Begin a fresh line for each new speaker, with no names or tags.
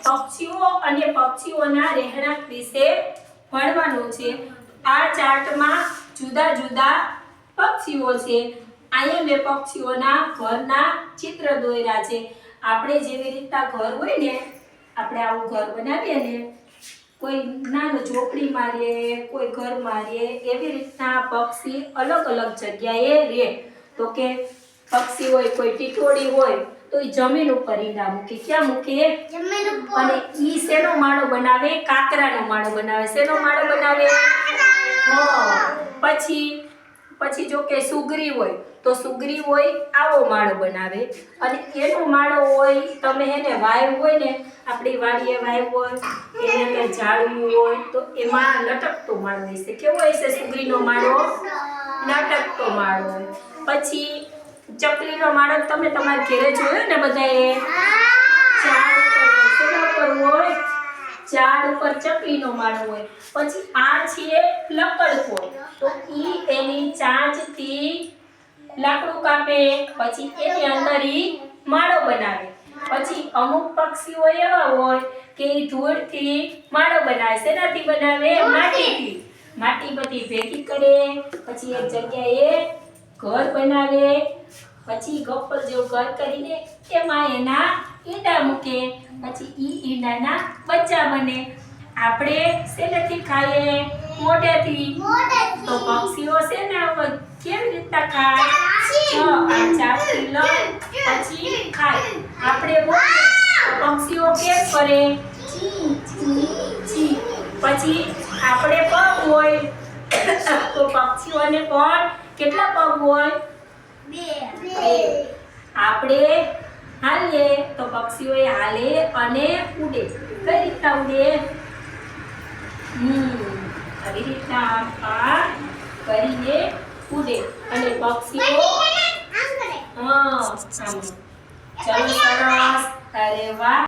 પક્ષીઓ અને પક્ષીઓના રહેણાંક વિશે ભણવાનું છે। આ ચાર્ટમાં જુદા જુદા પક્ષીઓ છે। અહીંયા મેં પક્ષીઓના ઘરના ચિત્ર દોર્યા છે। આપણે જેવી રીતના ઘર હોય ને, આપણે આવું ઘર બનાવીએ ને, કોઈ નાનું ઝોપડી મારીએ, કોઈ ઘર મારીએ, એવી રીતના પક્ષી અલગ અલગ જગ્યાએ રહે। તો કે પક્ષી હોય, કોઈ ટીટોડી હોય તો એ જમીન ઉપર ઈંડા મૂકે। ક્યાં મૂકે?
જમીન ઉપર।
અને ઈ શેનો માળો બનાવે? કાકરાનો માળો બનાવે। શેનો માળો બનાવે? પછી જો કે સુગરી હોય તો સુગરી હોય આવો માળો બનાવે। અને એનો માળો હોય, તમે એને વાયુ હોય ને, આપણી વાડીએ વાયુ હોય, એને અંદર ઝાડવું હોય તો એમાં લટકતો માળો હશે। કેવો હશે સુગરીનો માળો? લટકતો માળો। પછી ચકલીનો માળો તમે તમારા ઘરે જોયો ને બધાએ? ઝાડ ઉપર શેના ઉપર હોય? ઝાડ ઉપર ચકલીનો માળો હોય। પછી આ છે લકડખોર, તો ઈ એની ચાંચથી લાકડું કાપે, પછી એની અંદર ઈ માળો બનાવે। પછી અમુક પક્ષીઓ એવા હોય કે ઈ ધૂળથી માળો બનાવે। શેનાથી બનાવે? માટીથી। માટી બધી ભેગી કરે, પછી એક જગ્યાએ ઘર બનાવે, પછી ગપ્પર જેવું ઘર કરીને એમાં એના ઈંડા મૂકે, પછી ઈ ઈંડાના બચ્ચા બને। આપણે શેનાથી ખાઈએ? મોઢેથી। તો પક્ષીઓ છે ને કેવી રીતના ખાય? આ ચાકથી લઈ પછી ખાય। આપણે બોલીએ તો પક્ષીઓ કેમ કરે? ચી ચી ચી। પછી આપણે પગ હોય તો પક્ષીઓને પણ કેટલા પગ હોય? બે। આપણે હાલીએ તો પક્ષીઓ હાલે અને ઉડે। કઈ રીતના ઉડે? આવી રીતના આ કરીને ઉડે। અને પક્ષીઓ આમ। ચલો સરસ, અરે વાહ।